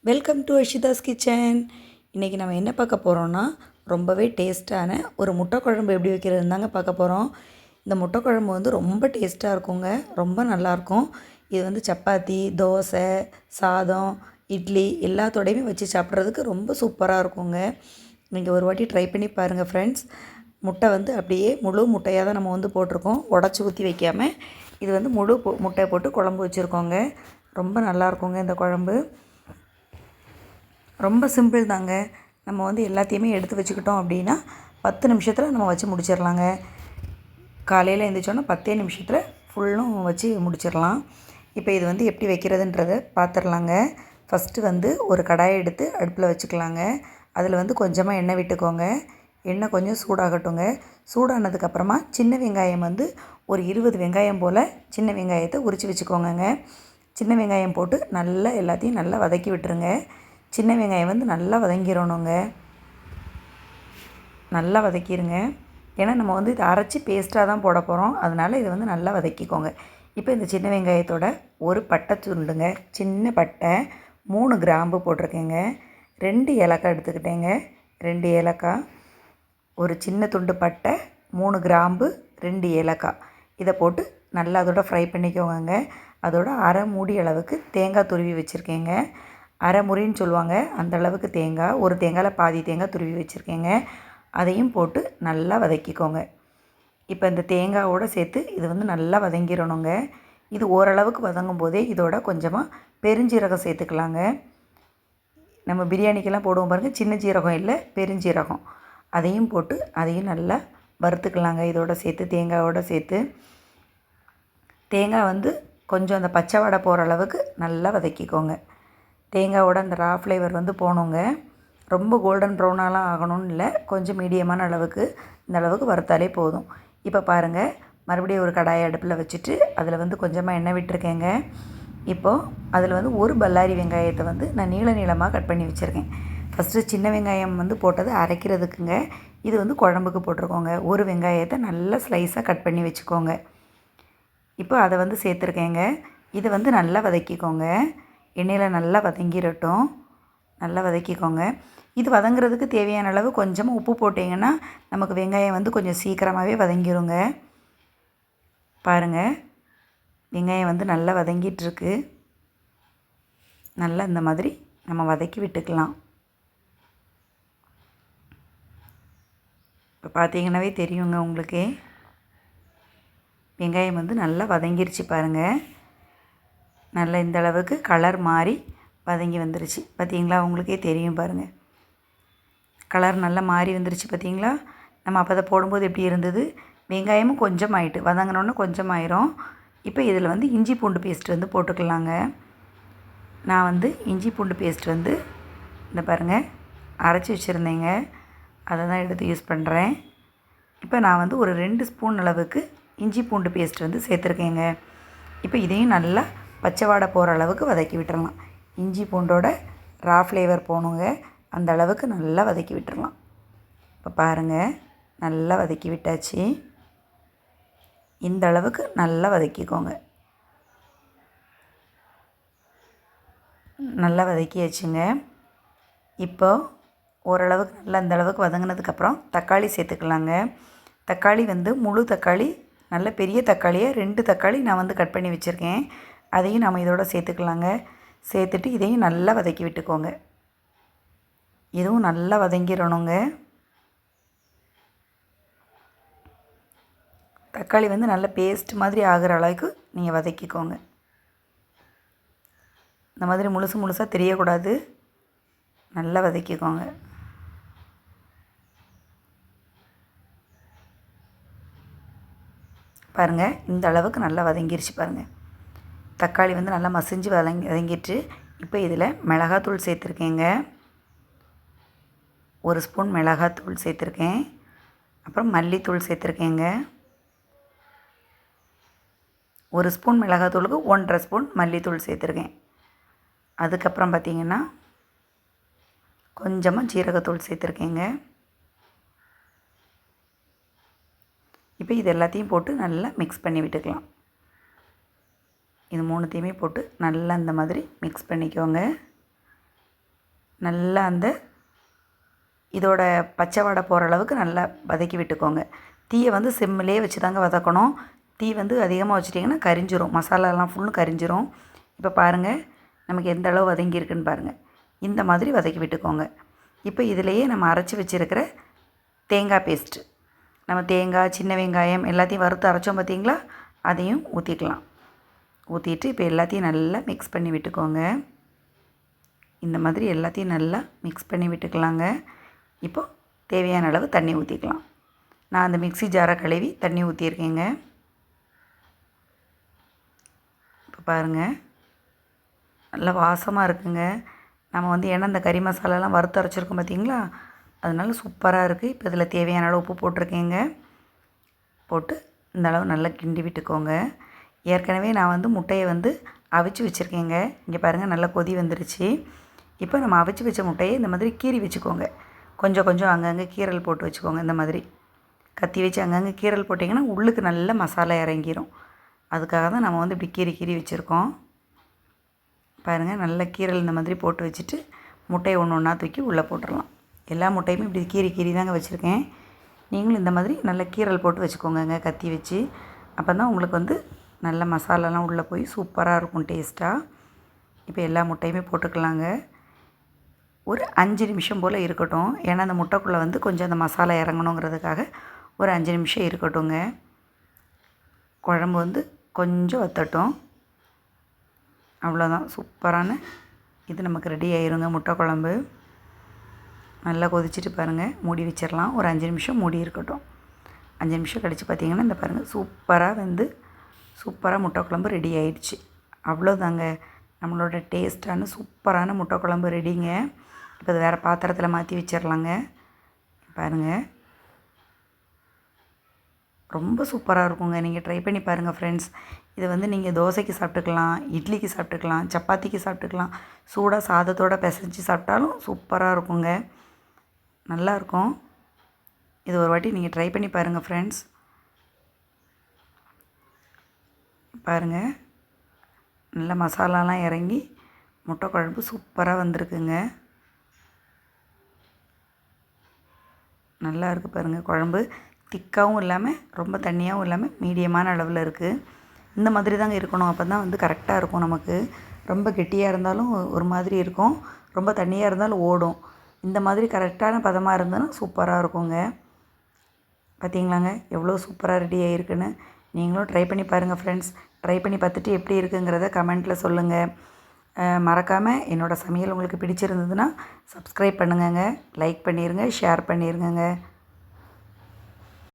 Welcome to அஷிதாஸ் kitchen. இன்றைக்கி நம்ம என்ன பார்க்க போகிறோன்னா, ரொம்பவே டேஸ்ட்டான ஒரு முட்டை குழம்பு எப்படி வைக்கிறதுன்னு தாங்க பார்க்க போகிறோம். இந்த முட்டை குழம்பு வந்து ரொம்ப டேஸ்ட்டாக இருக்குங்க, ரொம்ப நல்லாயிருக்கும். இது வந்து சப்பாத்தி, தோசை, சாதம், இட்லி எல்லாத்தோடையுமே வச்சு சாப்பிட்றதுக்கு ரொம்ப சூப்பராக இருக்குங்க. நீங்கள் ஒரு வாட்டி ட்ரை பண்ணி பாருங்கள் ஃப்ரெண்ட்ஸ். முட்டை வந்து அப்படியே முழு முட்டையாக தான் நம்ம வந்து போட்டிருக்கோம், உடச்சி ஊற்றி வைக்காமல். இது வந்து முழு முட்டையை போட்டு குழம்பு வச்சுருக்கோங்க. ரொம்ப நல்லாயிருக்குங்க இந்த குழம்பு. ரொம்ப சிம்பிள் தாங்க. நம்ம வந்து எல்லாத்தையுமே எடுத்து வச்சுக்கிட்டோம் அப்படின்னா 10 நிமிஷத்தில் நம்ம வச்சு முடிச்சிடலாங்க. காலையில் எழுந்திரிச்சோன்னா 10 நிமிஷத்தில் ஃபுல்லும் வச்சு முடிச்சிடலாம். இப்போ இது வந்து எப்படி வைக்கிறதுன்றதை பார்த்துடலாங்க. ஃபஸ்ட்டு வந்து ஒரு கடாயை எடுத்து அடுப்பில் வச்சுக்கலாங்க. அதில் வந்து கொஞ்சமாக எண்ணெய் விட்டுக்கோங்க. எண்ணெய் கொஞ்சம் சூடாகட்டுங்க. சூடானதுக்கப்புறமா சின்ன வெங்காயம் வந்து ஒரு 20 வெங்காயம் போல் சின்ன வெங்காயத்தை உரித்து வச்சுக்கோங்க. சின்ன வெங்காயம் போட்டு நல்லா எல்லாத்தையும் நல்லா வதக்கி விட்டுருங்க. சின்ன வெங்காயம் வந்து நல்லா வதங்கிடணுங்க. நல்லா வதக்கிடுங்க. ஏன்னா நம்ம வந்து இதை அரைச்சி பேஸ்ட்டாக தான் போட போகிறோம், அதனால் இதை வந்து நல்லா வதக்கிக்கோங்க. இப்போ இந்த சின்ன வெங்காயத்தோட ஒரு பட்டை துண்டுங்க, சின்ன பட்டை, 3 கிராம்பு போட்டிருக்கேங்க, 2 ஏலக்காய் எடுத்துக்கிட்டேங்க, 2 ஏலக்காய், ஒரு சின்ன துண்டு பட்டை, 3 கிராம்பு, 2 ஏலக்காய், இதை போட்டு நல்லா அதோட ஃப்ரை பண்ணிக்கோங்க. அதோட அரை மூடி அளவுக்கு தேங்காய் துருவி வச்சுருக்கேங்க. அரை முறின்னு சொல்லுவாங்க, அந்த அளவுக்கு தேங்காய், ஒரு தேங்காயில் பாதி தேங்காய் துருவி வச்சுருக்கேங்க. அதையும் போட்டு நல்லா வதக்கிக்கோங்க. இப்போ இந்த தேங்காயோடு சேர்த்து இது வந்து நல்லா வதங்கிடணுங்க. இது ஓரளவுக்கு வதங்கும் போதே இதோட கொஞ்சமாக பெருஞ்சீரகம் சேர்த்துக்கலாங்க. நம்ம பிரியாணிக்கெல்லாம் போடுவோம் பாருங்கள், சின்ன ஜீரகம் இல்லை, பெருஞ்சீரகம். அதையும் போட்டு அதையும் நல்லா வறுத்துக்கலாங்க. இதோட சேர்த்து தேங்காயோடு சேர்த்து தேங்காய் வந்து கொஞ்சம் அந்த பச்சை வடை போகிற அளவுக்கு நல்லா வதக்கிக்கோங்க. தேங்காயோட அந்த ரா ஃப்ளேவர் வந்து போகணுங்க. ரொம்ப கோல்டன் ப்ரௌனாலாம் ஆகணும்னு இல்லை, கொஞ்சம் மீடியமான அளவுக்கு இந்த அளவுக்கு வறுத்தாலே போதும். இப்போ பாருங்கள், மறுபடியும் ஒரு கடாயை அடுப்பில் வச்சுட்டு அதில் வந்து கொஞ்சமாக எண்ணெய் விட்டுருக்கேங்க. இப்போது அதில் வந்து ஒரு பல்லாரி வெங்காயத்தை வந்து நான் நீளமாக கட் பண்ணி வச்சுருக்கேன். ஃபஸ்ட்டு சின்ன வெங்காயம் வந்து போட்டது அரைக்கிறதுக்குங்க, இது வந்து குழம்புக்கு போட்டிருக்கோங்க. ஒரு வெங்காயத்தை நல்லா ஸ்லைஸாக கட் பண்ணி வச்சுக்கோங்க. இப்போ அதை வந்து சேர்த்துருக்கேங்க. இதை வந்து நல்லா வதக்கிக்கோங்க. எண்ணெயில் நல்லா வதங்கிடட்டும், நல்லா வதக்கிக்கோங்க. இது வதங்குறதுக்கு தேவையான அளவு கொஞ்சமாக உப்பு போட்டிங்கன்னா நமக்கு வெங்காயம் வந்து கொஞ்சம் சீக்கிரமாகவே வதங்கிடுங்க. பாருங்கள், வெங்காயம் வந்து நல்லா வதங்கிட்டுருக்கு. நல்லா இந்த மாதிரி நம்ம வதக்கி விட்டுக்கலாம். இப்போ பார்த்தீங்கன்னாவே தெரியுங்க உங்களுக்கே, வெங்காயம் வந்து நல்லா வதங்கிருச்சு பாருங்கள். நல்லா இந்த அளவுக்கு கலர் மாறி வதங்கி வந்துருச்சு பார்த்தீங்களா, உங்களுக்கே தெரியும் பாருங்கள். கலர் நல்லா மாறி வந்துருச்சு பார்த்தீங்களா. நம்ம அப்போ அதை போடும்போது எப்படி இருந்தது, வெங்காயமும் கொஞ்சம் ஆகிட்டு வதங்கினோன்னு கொஞ்சம் ஆயிரும். இப்போ இதில் வந்து இஞ்சி பூண்டு பேஸ்ட் வந்து போட்டுக்கலாங்க. நான் வந்து இஞ்சி பூண்டு பேஸ்ட் வந்து இந்த பாருங்கள் அரைச்சி வச்சுருந்தேங்க, அதை தான் எடுத்து யூஸ் பண்ணுறேன். இப்போ நான் வந்து ஒரு 2 ஸ்பூன் அளவுக்கு இஞ்சி பூண்டு பேஸ்ட் வந்து சேர்த்துருக்கேங்க. இப்போ இதையும் நல்லா பச்சை வாடை போகிற அளவுக்கு வதக்கி விட்டுறலாம். இஞ்சி பூண்டோட ரா ஃப்ளேவர் போகணுங்க, அந்த அளவுக்கு நல்லா வதக்கி விட்டுறலாம். இப்போ பாருங்கள், நல்லா வதக்கி விட்டாச்சு. இந்த அளவுக்கு நல்லா வதக்கிக்கோங்க. நல்லா வதக்கியாச்சுங்க. இப்போ ஓரளவுக்கு நல்லா இந்த அளவுக்கு வதங்கினதுக்கப்புறம் தக்காளி சேர்த்துக்கலாங்க. தக்காளி வந்து முழு தக்காளி, நல்ல பெரிய தக்காளியை 2 தக்காளி நான் வந்து கட் பண்ணி வச்சுருக்கேன். அதையும் நம்ம இதோட சேர்த்துக்கலாங்க. சேர்த்துட்டு இதையும் நல்லா வதக்கி விட்டுக்கோங்க. இதுவும் நல்லா வதங்கிடணுங்க. தக்காளி வந்து நல்ல பேஸ்ட் மாதிரி ஆகிற அளவுக்கு நீங்கள் வதக்கிக்கோங்க. இந்த மாதிரி முழுசாக தெரியக்கூடாது, நல்லா வதக்கிக்கோங்க. பாருங்கள், இந்த அளவுக்கு நல்லா வதங்கிருச்சு பாருங்கள். தக்காளி வந்து நல்லா மசிஞ்சு வதங்கிட்டு இப்போ இதில் மிளகாத்தூள் சேர்த்துருக்கேங்க. 1 ஸ்பூன் மிளகாத்தூள் சேர்த்துருக்கேன். அப்புறம் மல்லித்தூள் சேர்த்துருக்கேங்க. 1 ஸ்பூன் மிளகாத்தூளுக்கு 1.5 ஸ்பூன் மல்லித்தூள் சேர்த்துருக்கேன். அதுக்கப்புறம் பார்த்திங்கன்னா கொஞ்சமாக ஜீரகத்தூள் சேர்த்துருக்கேங்க. இப்போ இது எல்லாத்தையும் போட்டு நல்லா மிக்ஸ் பண்ணி விட்டுக்கலாம். இது 3த்தையுமே போட்டு நல்லா இந்த மாதிரி மிக்ஸ் பண்ணிக்கோங்க. நல்லா அந்த இதோட பச்சை வாடை போகிற அளவுக்கு நல்லா வதக்கி விட்டுக்கோங்க. தீயை வந்து சிம்மிலே வச்சு தாங்க வதக்கணும். தீ வந்து அதிகமாக வச்சுட்டிங்கன்னா கரிஞ்சிரும், மசாலாலாம் ஃபுல்லும் கரிஞ்சிரும். இப்போ பாருங்கள் நமக்கு எந்த அளவு வதங்கியிருக்குன்னு பாருங்கள். இந்த மாதிரி வதக்கி விட்டுக்கோங்க. இப்போ இதிலையே நம்ம அரைச்சி வச்சுருக்கிற தேங்காய் பேஸ்ட்டு, நம்ம தேங்காய் சின்ன வெங்காயம் எல்லாத்தையும் வறுத்து அரைச்சோம் பார்த்திங்களா, அதையும் ஊற்றிக்கலாம். ஊற்றிட்டு இப்போ எல்லாத்தையும் நல்லா மிக்ஸ் பண்ணி விட்டுக்கோங்க. இந்த மாதிரி எல்லாத்தையும் நல்லா மிக்ஸ் பண்ணி விட்டுக்கலாங்க. இப்போது தேவையான அளவு தண்ணி ஊற்றிக்கலாம். நான் அந்த மிக்ஸி ஜாரை கழுவி தண்ணி ஊற்றியிருக்கேங்க. இப்போ பாருங்கள் நல்லா வாசமாக இருக்குங்க. நம்ம வந்து ஏன்னா இந்த கறி மசாலாலாம் வறுத்து அரைச்சிருக்கோம் பார்த்திங்களா, அதனால சூப்பராக இருக்குது. இப்போ இதில் தேவையான அளவு உப்பு போட்டிருக்கேங்க. போட்டு இந்த அளவு நல்லா கிண்டி விட்டுக்கோங்க. ஏற்கனவே நான் வந்து முட்டையை வந்து அவிச்சு வச்சுருக்கேங்க. இங்கே பாருங்கள் நல்லா கொதி வந்துருச்சு. இப்போ நம்ம அவிச்சு வச்ச முட்டையை இந்த மாதிரி கீறி வச்சுக்கோங்க. கொஞ்சம் கொஞ்சம் அங்கங்கே கீரல் போட்டு வச்சுக்கோங்க. இந்த மாதிரி கத்தி வச்சு அங்கங்கே கீரல் போட்டிங்கன்னா உள்ளுக்கு நல்ல மசாலா இறங்கிடும். அதுக்காக தான் நம்ம வந்து இப்படி கீறி கீறி வச்சுருக்கோம். பாருங்கள் நல்ல கீரல் இந்த மாதிரி போட்டு வச்சுட்டு முட்டையை ஒன்று ஒன்றா தூக்கி உள்ளே போட்டுடலாம். எல்லா முட்டையுமே இப்படி கீறி கீறி தாங்க வச்சுருக்கேன். நீங்களும் இந்த மாதிரி நல்ல கீரல் போட்டு வச்சுக்கோங்க கத்தி வச்சு. அப்போ தான் உங்களுக்கு வந்து நல்ல மசாலாலாம் உள்ளே போய் சூப்பராக இருக்கும் டேஸ்ட்டாக. இப்போ எல்லா முட்டையுமே போட்டுக்கலாங்க. ஒரு 5 நிமிஷம் போல் இருக்கட்டும். ஏன்னா அந்த முட்டைக்குள்ளே வந்து கொஞ்சம் அந்த மசாலா இறங்கணுங்கிறதுக்காக ஒரு 5 நிமிஷம் இருக்கட்டுங்க. குழம்பு வந்து கொஞ்சம் வற்றட்டும். அவ்வளோதான், சூப்பரான இது நமக்கு ரெடி ஆயிருங்க முட்டை குழம்பு. நல்லா கொதிச்சுட்டு பாருங்கள், மூடி வச்சிடலாம். ஒரு 5 நிமிஷம் மூடி இருக்கட்டும். 5 நிமிஷம் கழித்து பார்த்திங்கன்னா இந்த பாருங்கள் சூப்பராக வந்து சூப்பராக முட்டை குழம்பு ரெடி ஆயிடுச்சு. அவ்வளோதாங்க, நம்மளோட டேஸ்ட்டான சூப்பரான முட்டை குழம்பு ரெடிங்க. இப்போ அது வேறு பாத்திரத்தில் மாற்றி வச்சிடலாங்க. பாருங்கள் ரொம்ப சூப்பராக இருக்குங்க. நீங்கள் ட்ரை பண்ணி பாருங்கள் ஃப்ரெண்ட்ஸ். இதை வந்து நீங்கள் தோசைக்கு சாப்பிட்டுக்கலாம், இட்லிக்கு சாப்பிட்டுக்கலாம், சப்பாத்திக்கு சாப்பிட்டுக்கலாம், சூடாக சாதத்தோடு பிசைஞ்சு சாப்பிட்டாலும் சூப்பராக இருக்குங்க, நல்லாயிருக்கும். இது ஒரு வாட்டி நீங்கள் ட்ரை பண்ணி பாருங்கள் ஃப்ரெண்ட்ஸ். பாருங்கள் நல்ல மசாலாலாம் இறங்கி முட்டை குழம்பு சூப்பராக வந்திருக்குங்க. நல்லா இருக்குது பாருங்கள். குழம்பு திக்காகவும் இல்லாமல் ரொம்ப தண்ணியாகவும் இல்லாமல் மீடியமான அளவில் இருக்குது. இந்த மாதிரி தாங்க இருக்கணும். அப்போ தான் வந்து கரெக்டாக இருக்கும் நமக்கு. ரொம்ப கெட்டியாக இருந்தாலும் ஒரு மாதிரி இருக்கும், ரொம்ப தண்ணியாக இருந்தாலும் ஓடும். இந்த மாதிரி கரெக்டான பதமாக இருந்ததுன்னா சூப்பராக இருக்குங்க. பார்த்தீங்களாங்க எவ்வளோ சூப்பராக ரெடி ஆகிருக்குன்னு. நீங்களும் ட்ரை பண்ணி பாருங்கள் ஃப்ரெண்ட்ஸ். ட்ரை பண்ணி பார்த்துட்டு எப்படி இருக்குங்கிறத கமெண்ட்டில் சொல்லுங்கள். மறக்காமல் என்னோடய சமையல் உங்களுக்கு பிடிச்சிருந்ததுன்னா சப்ஸ்கிரைப் பண்ணுங்கங்க, லைக் பண்ணிடுங்க, ஷேர் பண்ணிடுங்க.